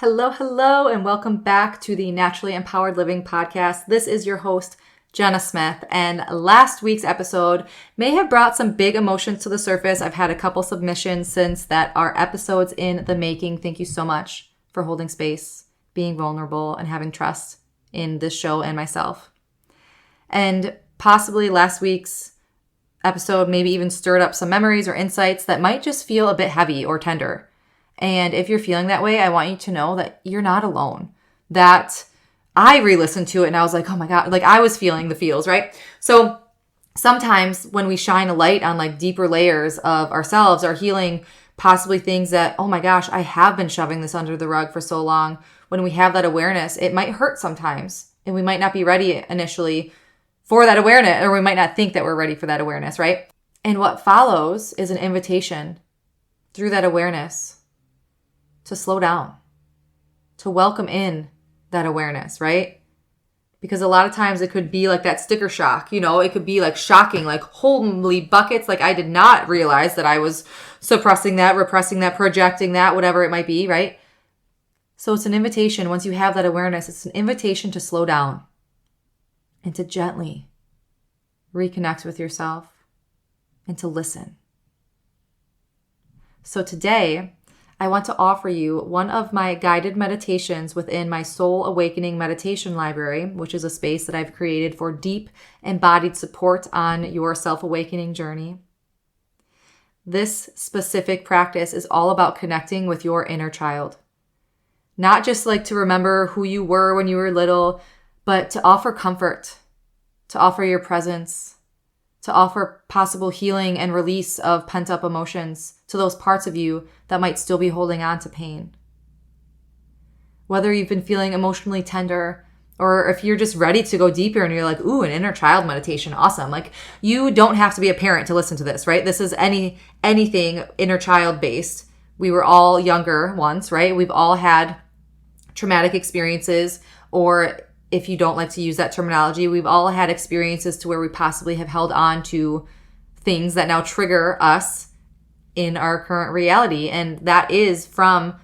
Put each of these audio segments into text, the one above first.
Hello, hello, and welcome back to the Naturally Empowered Living podcast. This is your host, Jenna Smith, and last week's episode may have brought some big emotions to the surface. I've had a couple submissions since that are episodes in the making. Thank you so much for holding space, being vulnerable, and having trust in this show and myself. And possibly last week's episode maybe even stirred up some memories or insights that might just feel a bit heavy or tender. And if you're feeling that way, I want you to know that you're not alone. That I re-listened to it and I was like, oh my God, like I was feeling the feels, right? So sometimes when we shine a light on like deeper layers of ourselves, our healing, possibly things that, oh my gosh, I have been shoving this under the rug for so long. When we have that awareness, it might hurt sometimes and we might not be ready initially for that awareness, or we might not think that we're ready for that awareness, right? And what follows is an invitation through that awareness to slow down, to welcome in that awareness, right? Because a lot of times it could be like that sticker shock, it could be like shocking, like holy buckets, like I did not realize that I was suppressing that, repressing that, projecting that, whatever it might be, right? So it's an invitation. Once you have that awareness, it's an invitation to slow down and to gently reconnect with yourself and to listen. So today, I want to offer you one of my guided meditations within my Soul Awakening Meditation Library, which is a space that I've created for deep embodied support on your self-awakening journey. This specific practice is all about connecting with your inner child. Not just like to remember who you were when you were little, but to offer comfort, to offer your presence, to offer possible healing and release of pent-up emotions to those parts of you that might still be holding on to pain. Whether you've been feeling emotionally tender, or if you're just ready to go deeper and you're like, ooh, an inner child meditation, awesome. Like, you don't have to be a parent to listen to this, right? This is anything inner child based. We were all younger once, right? We've all had traumatic experiences, or if you don't like to use that terminology, we've all had experiences to where we possibly have held on to things that now trigger us in our current reality. And that is from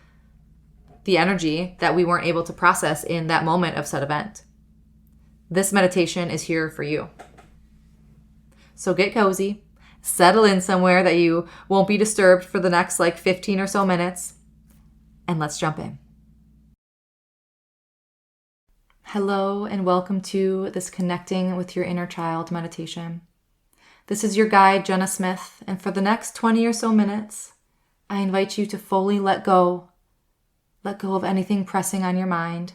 the energy that we weren't able to process in that moment of said event. This meditation is here for you. So get cozy, settle in somewhere that you won't be disturbed for the next 15 or so minutes, and let's jump in. Hello and welcome to this Connecting with Your Inner Child meditation. This is your guide, Jenna Smith, and for the next 20 or so minutes, I invite you to fully let go of anything pressing on your mind,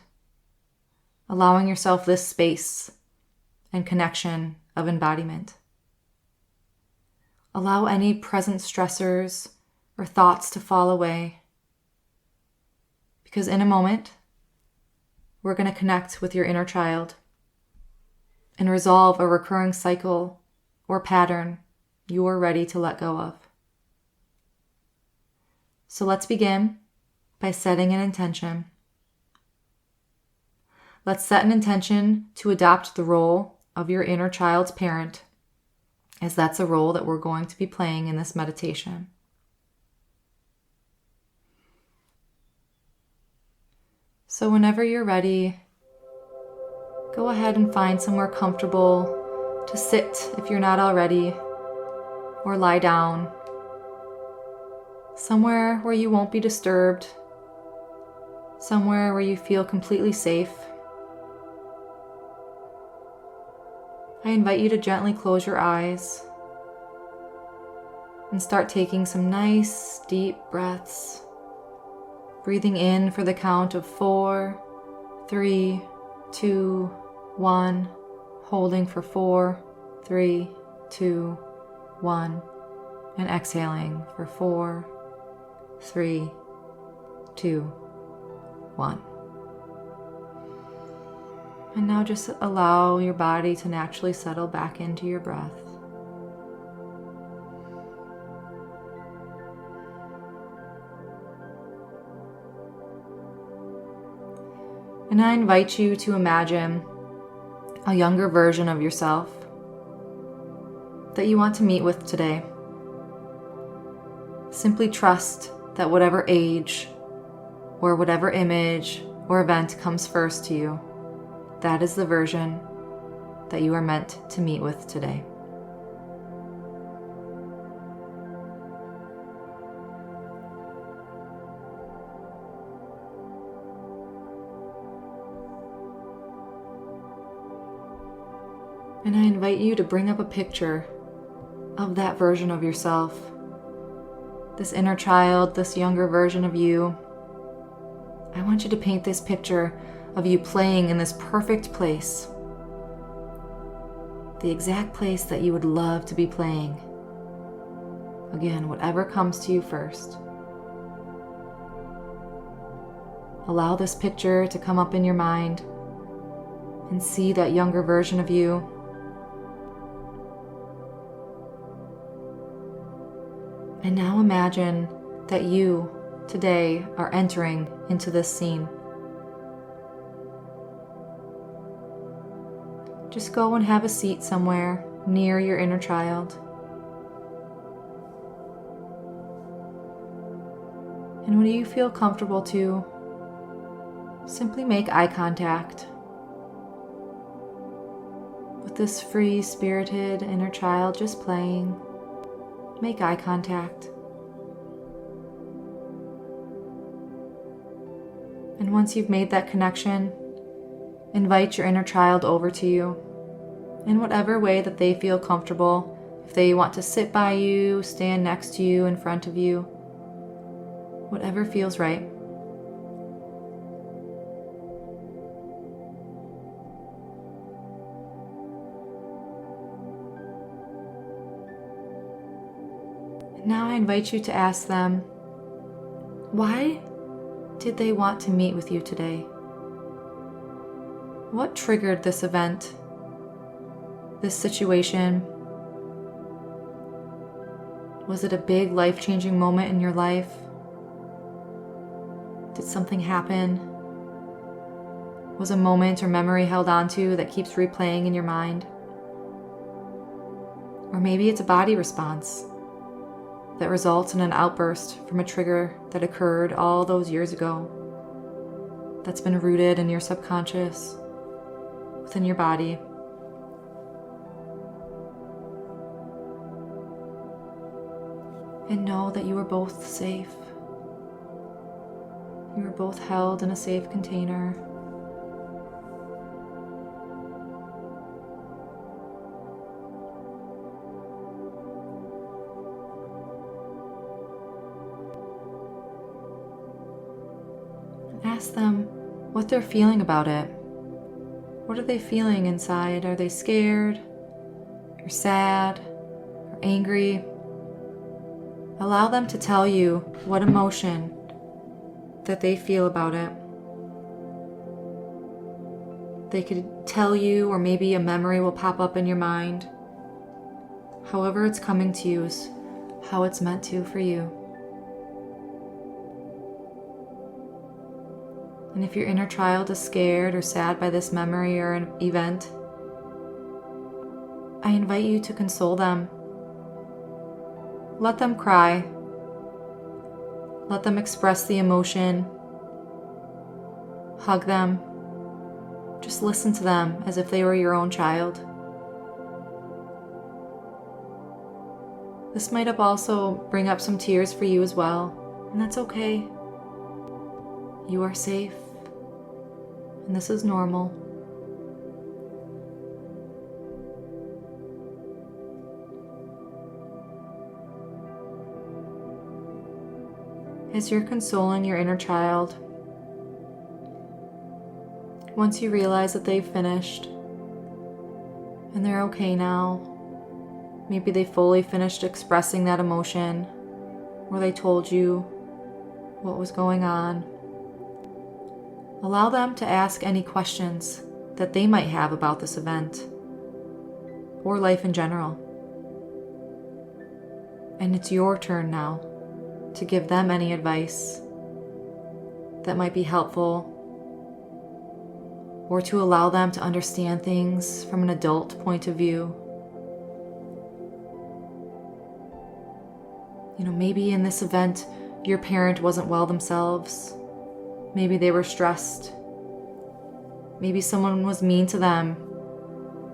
allowing yourself this space and connection of embodiment. Allow any present stressors or thoughts to fall away, because in a moment, we're going to connect with your inner child and resolve a recurring cycle or pattern you're ready to let go of. So let's begin by setting an intention. Let's set an intention to adopt the role of your inner child's parent, as that's a role that we're going to be playing in this meditation. So whenever you're ready, go ahead and find somewhere comfortable to sit if you're not already, or lie down, somewhere where you won't be disturbed, somewhere where you feel completely safe. I invite you to gently close your eyes and start taking some nice, deep breaths. Breathing in for the count of 4, 3, 2, 1. Holding for 4, 3, 2, 1. And exhaling for 4, 3, 2, 1. And now just allow your body to naturally settle back into your breath. And I invite you to imagine a younger version of yourself that you want to meet with today. Simply trust that whatever age or whatever image or event comes first to you, that is the version that you are meant to meet with today. And I invite you to bring up a picture of that version of yourself, this inner child, this younger version of you. I want you to paint this picture of you playing in this perfect place, the exact place that you would love to be playing. Again, whatever comes to you first. Allow this picture to come up in your mind and see that younger version of you. And now imagine that you today are entering into this scene. Just go and have a seat somewhere near your inner child. And when you feel comfortable to, simply make eye contact with this free-spirited inner child just playing. Make eye contact. And once you've made that connection, invite your inner child over to you in whatever way that they feel comfortable. If they want to sit by you, stand next to you, in front of you, whatever feels right. Now I invite you to ask them, why did they want to meet with you today? What triggered this event, this situation? Was it a big life-changing moment in your life? Did something happen? Was a moment or memory held onto that keeps replaying in your mind? Or maybe it's a body response that results in an outburst from a trigger that occurred all those years ago, that's been rooted in your subconscious, within your body. And know that you are both safe. You are both held in a safe container. Ask them what they're feeling about it. What are they feeling inside? Are they scared, or sad, or angry? Allow them to tell you what emotion that they feel about it. They could tell you, or maybe a memory will pop up in your mind. However it's coming to you is how it's meant to for you. And if your inner child is scared or sad by this memory or an event, I invite you to console them. Let them cry. Let them express the emotion. Hug them. Just listen to them as if they were your own child. This might also bring up some tears for you as well, and that's okay. You are safe, and this is normal. As you're consoling your inner child, once you realize that they've finished and they're okay now, maybe they fully finished expressing that emotion, or they told you what was going on, allow them to ask any questions that they might have about this event or life in general. And it's your turn now to give them any advice that might be helpful, or to allow them to understand things from an adult point of view. Maybe in this event, your parent wasn't well themselves, Maybe they were stressed. Maybe someone was mean to them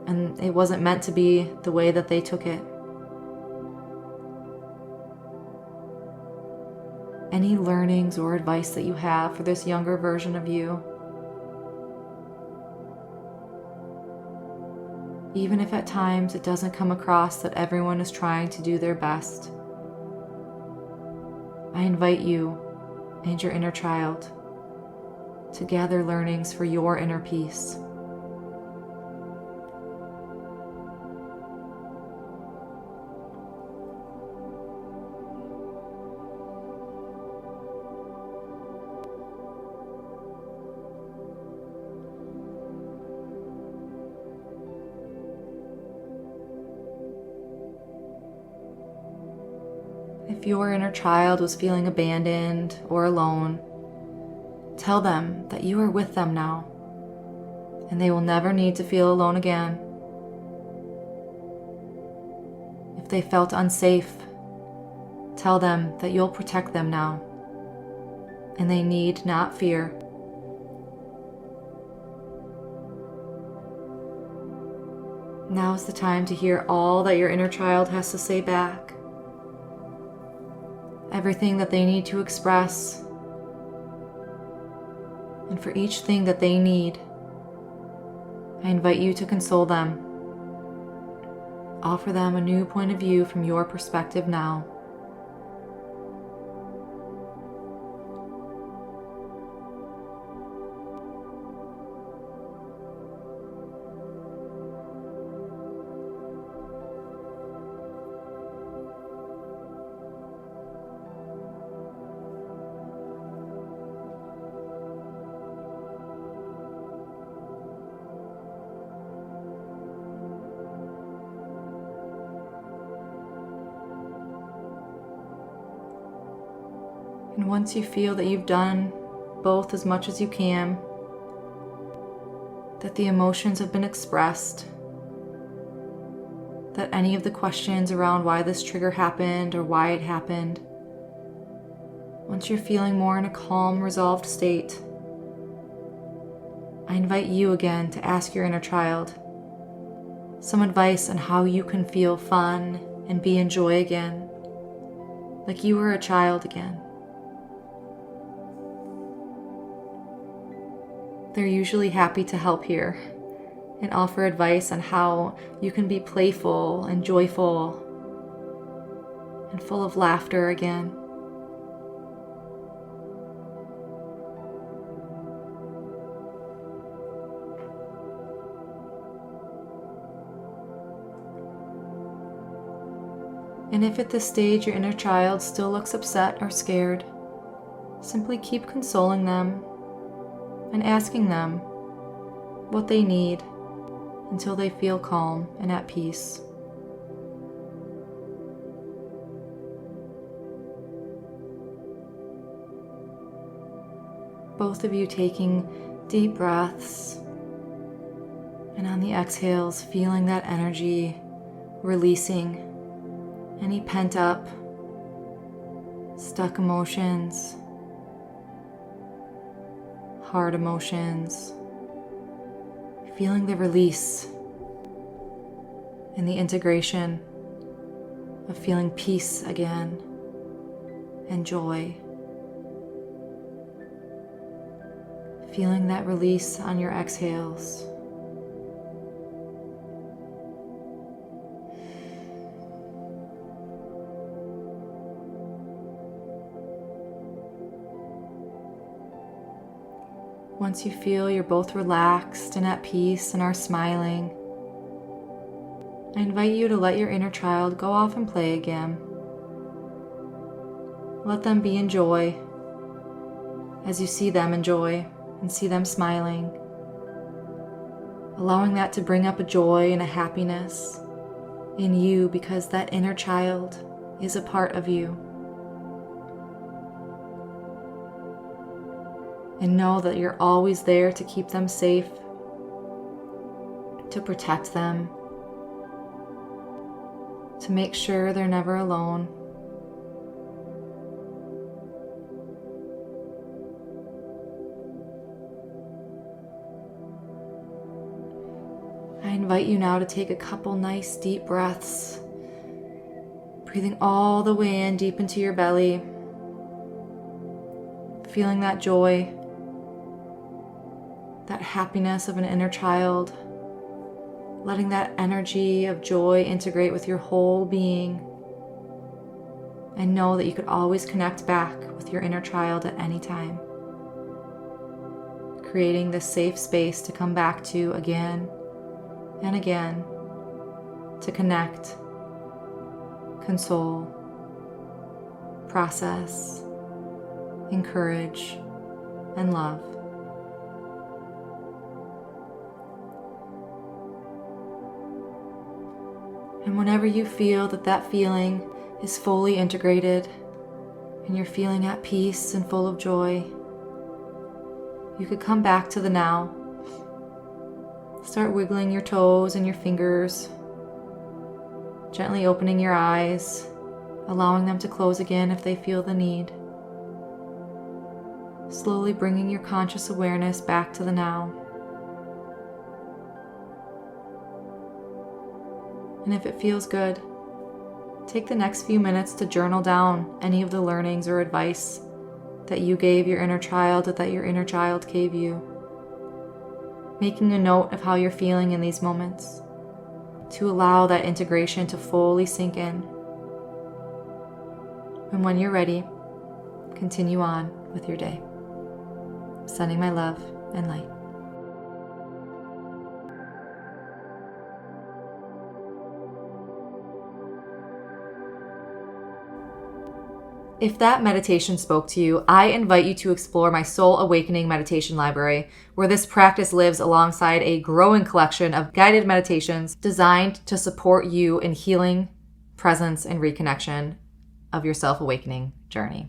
and it wasn't meant to be the way that they took it. Any learnings or advice that you have for this younger version of you, even if at times it doesn't come across that everyone is trying to do their best, I invite you and your inner child to gather learnings for your inner peace. If your inner child was feeling abandoned or alone, tell them that you are with them now, and they will never need to feel alone again. If they felt unsafe, tell them that you'll protect them now, and they need not fear. Now is the time to hear all that your inner child has to say back. Everything that they need to express. And for each thing that they need, I invite you to console them. Offer them a new point of view from your perspective now. And once you feel that you've done both as much as you can, that the emotions have been expressed, that any of the questions around why this trigger happened or why it happened, once you're feeling more in a calm, resolved state, I invite you again to ask your inner child some advice on how you can feel fun and be in joy again, like you were a child again. They're usually happy to help here and offer advice on how you can be playful and joyful and full of laughter again. And if at this stage your inner child still looks upset or scared, simply keep consoling them and asking them what they need until they feel calm and at peace. Both of you taking deep breaths, and on the exhales, feeling that energy releasing any pent up, stuck emotions, hard emotions, feeling the release and the integration of feeling peace again and joy. Feeling that release on your exhales. Once you feel you're both relaxed and at peace and are smiling, I invite you to let your inner child go off and play again. Let them be in joy as you see them in joy and see them smiling, allowing that to bring up a joy and a happiness in you because that inner child is a part of you. And know that you're always there to keep them safe, to protect them, to make sure they're never alone. I invite you now to take a couple nice deep breaths, breathing all the way in deep into your belly, feeling that joy, that happiness of an inner child, letting that energy of joy integrate with your whole being. And know that you could always connect back with your inner child at any time, creating this safe space to come back to again and again, to connect, console, process, encourage, and love. And whenever you feel that feeling is fully integrated and you're feeling at peace and full of joy, you could come back to the now. Start wiggling your toes and your fingers, gently opening your eyes, allowing them to close again if they feel the need. Slowly bringing your conscious awareness back to the now. And if it feels good, take the next few minutes to journal down any of the learnings or advice that you gave your inner child or that your inner child gave you. Making a note of how you're feeling in these moments to allow that integration to fully sink in. And when you're ready, continue on with your day. Sending my love and light. If that meditation spoke to you, I invite you to explore my Soul Awakening Meditation Library, where this practice lives alongside a growing collection of guided meditations designed to support you in healing, presence, and reconnection of your self-awakening journey.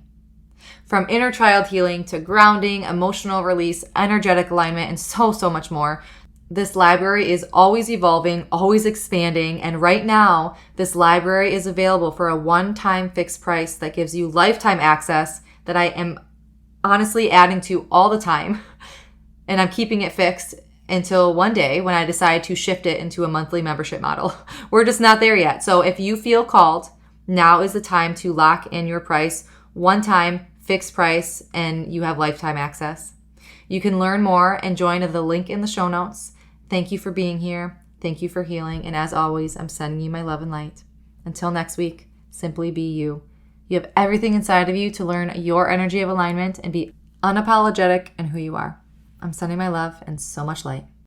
From inner child healing to grounding, emotional release, energetic alignment, and so much more, this library is always evolving, always expanding, and right now, this library is available for a one-time fixed price that gives you lifetime access that I am honestly adding to all the time, and I'm keeping it fixed until one day when I decide to shift it into a monthly membership model. We're just not there yet. So if you feel called, now is the time to lock in your price, one-time fixed price, and you have lifetime access. You can learn more and join at the link in the show notes. Thank you for being here. Thank you for healing. And as always, I'm sending you my love and light. Until next week, simply be you. You have everything inside of you to learn your energy of alignment and be unapologetic in who you are. I'm sending my love and so much light.